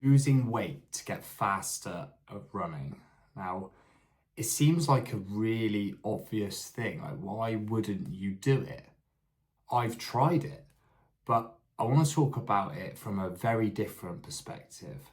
Losing weight to get faster at running. Now, it seems like a really obvious thing. Like, why wouldn't you do it? I've tried it, but I want to talk about it from a very different perspective.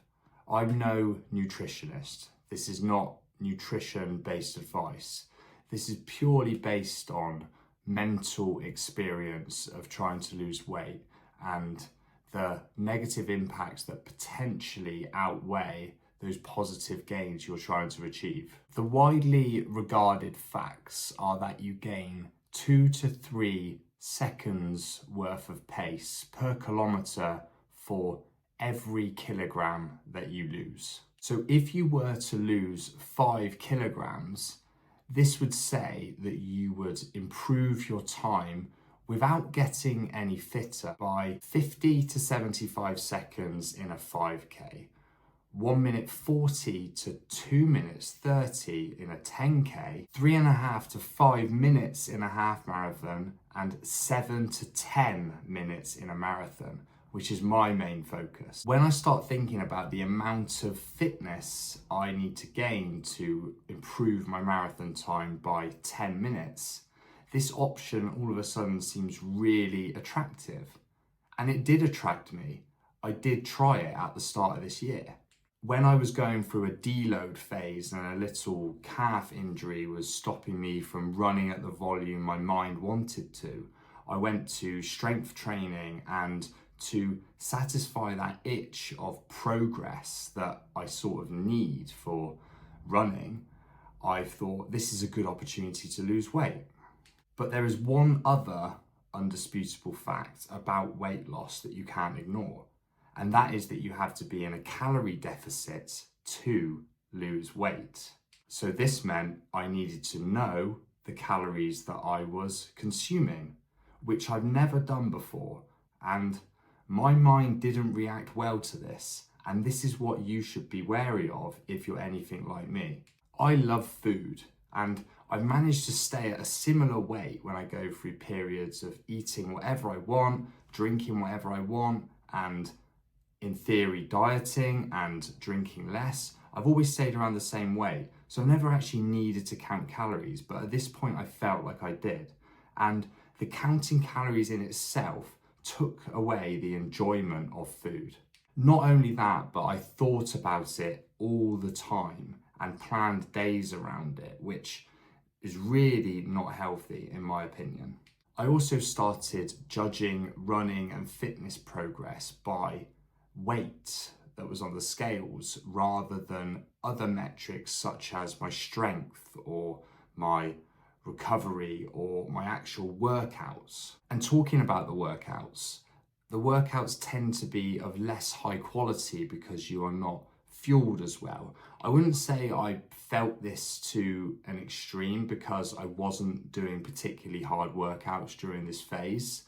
I'm no nutritionist. This is not nutrition based advice. This is purely based on mental experience of trying to lose weight and the negative impacts that potentially outweigh those positive gains you're trying to achieve. The widely regarded facts are that you gain 2 to 3 seconds worth of pace per kilometre for every kilogram that you lose. So if you were to lose 5 kilograms, this would say that you would improve your time without getting any fitter by 50 to 75 seconds in a 5k, 1 minute 40 to 2 minutes 30 in a 10k, 3.5 to 5 minutes in a half marathon, and 7 to 10 minutes in a marathon, which is my main focus. When I start thinking about the amount of fitness I need to gain to improve my marathon time by 10 minutes, this option all of a sudden seems really attractive. And it did attract me. I did try it at the start of this year. When I was going through a deload phase and a little calf injury was stopping me from running at the volume my mind wanted to, I went to strength training, and to satisfy that itch of progress that I sort of need for running, I thought this is a good opportunity to lose weight. But there is one other undisputable fact about weight loss that you can't ignore, and that is that you have to be in a calorie deficit to lose weight. So this meant I needed to know the calories that I was consuming, which I've never done before, and my mind didn't react well to this, and this is what you should be wary of if you're anything like me. I love food, and I've managed to stay at a similar weight when I go through periods of eating whatever I want, drinking whatever I want, and in theory dieting and drinking less. I've always stayed around the same weight, so I've never actually needed to count calories, but at this point I felt like I did. And the counting calories in itself took away the enjoyment of food. Not only that, but I thought about it all the time and planned days around it, which is really not healthy in my opinion. I also started judging running and fitness progress by weight that was on the scales rather than other metrics such as my strength or my recovery or my actual workouts. And talking about the workouts tend to be of less high quality because you are not fueled as well. I wouldn't say I felt this to an extreme because I wasn't doing particularly hard workouts during this phase,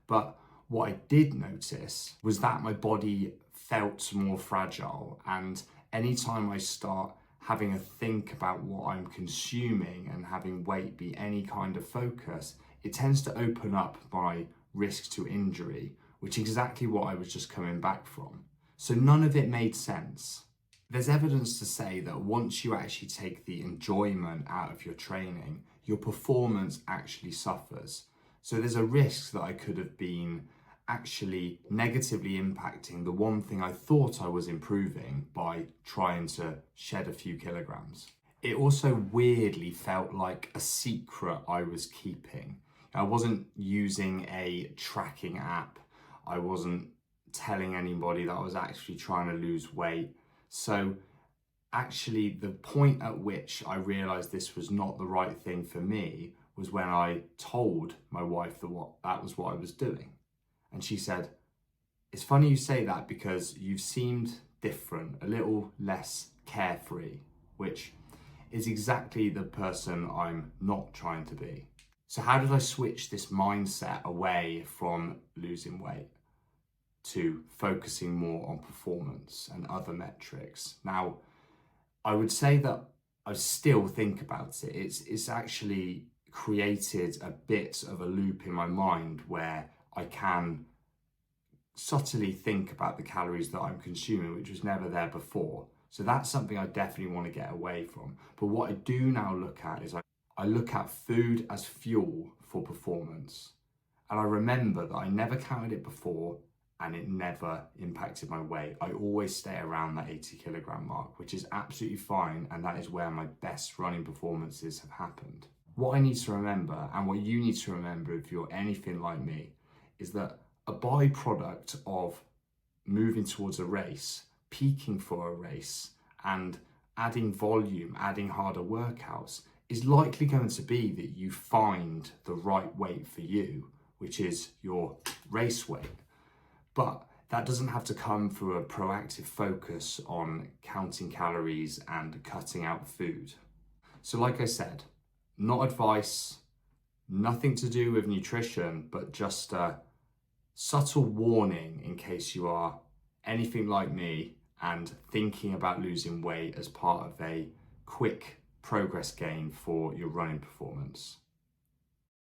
but what I did notice was that my body felt more fragile, and anytime I start having a think about what I'm consuming and having weight be any kind of focus, it tends to open up my risk to injury, which is exactly what I was just coming back from. So none of it made sense. There's evidence to say that once you actually take the enjoyment out of your training, your performance actually suffers. So there's a risk that I could have been actually negatively impacting the one thing I thought I was improving by trying to shed a few kilograms. It also weirdly felt like a secret I was keeping. I wasn't using a tracking app. I wasn't telling anybody that I was actually trying to lose weight. So actually the point at which I realized this was not the right thing for me was when I told my wife that was what I was doing. And she said, "It's funny you say that because you've seemed different, a little less carefree," which is exactly the person I'm not trying to be. So how did I switch this mindset away from losing weight to focusing more on performance and other metrics? Now, I would say that I still think about it. It's actually created a bit of a loop in my mind where I can subtly think about the calories that I'm consuming, which was never there before. So that's something I definitely want to get away from. But what I do now look at is I look at food as fuel for performance. And I remember that I never counted it before and it never impacted my weight. I always stay around that 80 kilogram mark, which is absolutely fine. And that is where my best running performances have happened. What I need to remember, and what you need to remember if you're anything like me, is that a byproduct of moving towards a race, peaking for a race, and adding volume, adding harder workouts, is likely going to be that you find the right weight for you, which is your race weight. But that doesn't have to come through a proactive focus on counting calories and cutting out food. So like I said, not advice, nothing to do with nutrition, but just a subtle warning in case you are anything like me and thinking about losing weight as part of a quick progress gain for your running performance.